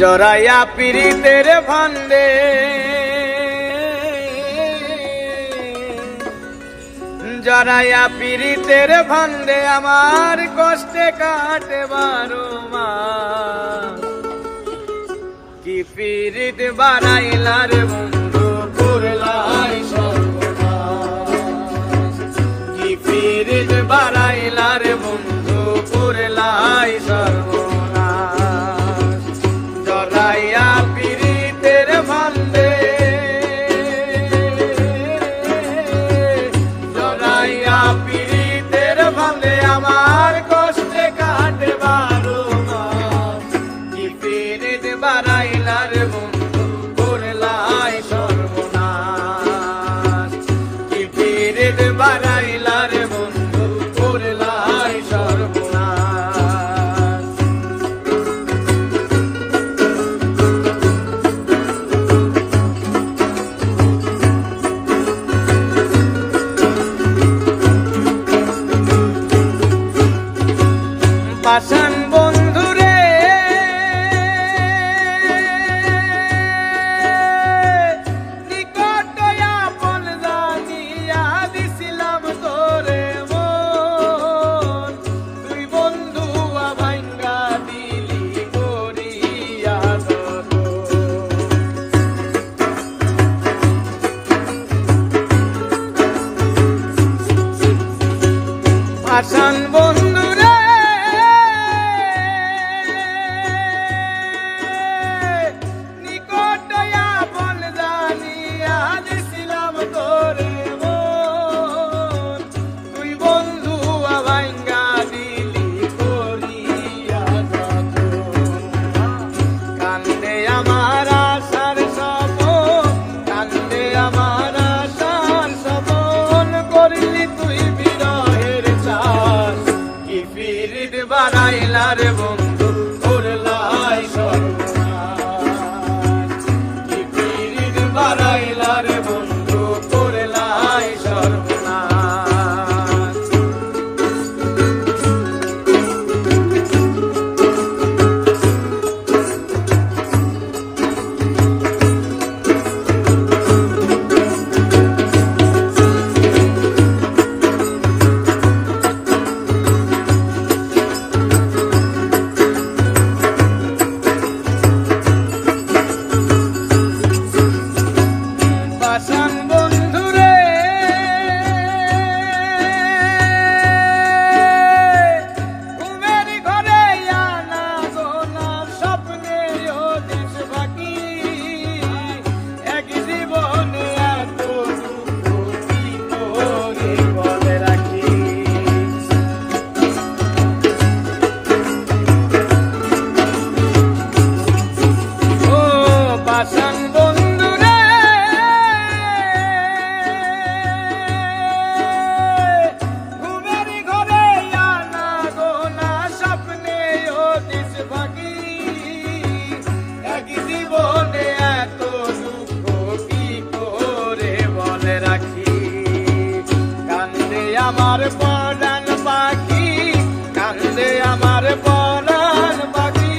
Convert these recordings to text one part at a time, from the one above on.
জরাইয়া পীড়িতের ফান্দে জরাইয়া পীড়িতের ফান্দে আমার কষ্টে কাটে 12 মাস। কি পীড়িত বাড়াইলার বন্ধু করলাই সর্বনাশ। কি পীড়িত বাড়াইলার বন্ধু করলাই সর্বনাশ। জরাইয়া পীড়িতের ফান্দে জরাইয়া পীড়িতের ফান্দে আমার কষ্টে কাটে 12 মাস। কি পীড়িত বাড়াইলার বন্ধু করলাই সর্বনাশ। কি পীড়িত বাড়াইলার বন্ধু করলাই সর্বনাশ। পাষাণ বন্ধুরে নিকট আপন জানিয়া দিছিলাম তোরে মন। তুই বন্ধু ভাঙ্গা দিলি করিয়া যতন। পাষাণ বন্ধুরে বাড়াইলার বন্ধু করলাই সর্বনাশ। কি পীড়িত বাড়াইলার বন্ধু করলাই সর্বনাশ। পাষাণ বন্ধুরে ঘুমের ঘরে আনা গোনা স্বপ্নে দিস বাকি। এক জীবনে এত দুঃখ কি করে বলে রাখি। ও পাষাণ বন্ধুরে ঘুমের ঘরে আনা গোনা স্বপ্নে দিস বাকি। এক জীবনে এত দুঃখ কি করে বলে রাখি। কান্দে আমার পরাণ পাখি কান্দে আমার পরাণ পাখি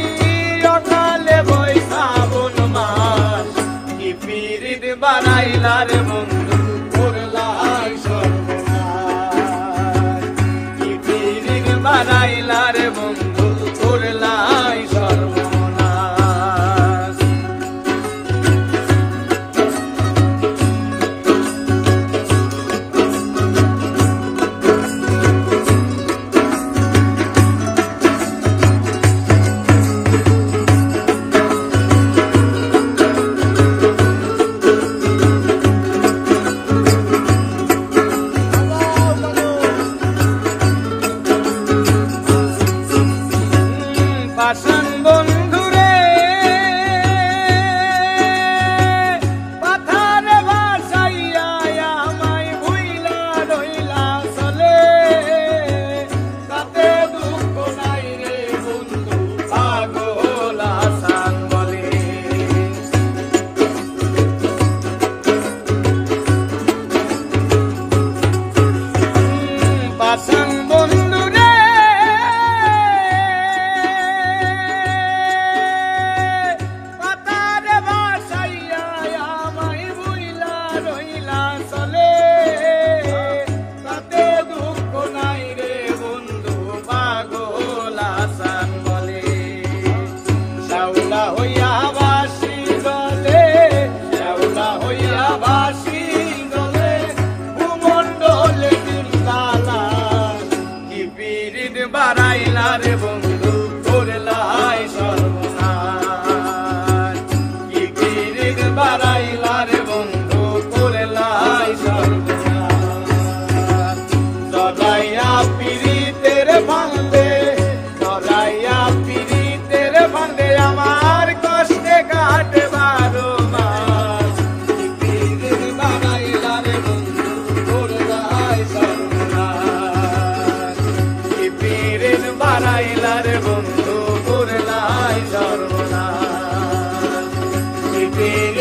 অকালে বৈশাবন মাস। কি পীড়িত বাড়াইলার বন্ধু করলাই সর্বনাশ। কি পীড়িত বাড়াইলার বন্ধু করলাই সর্বনাশ। পীর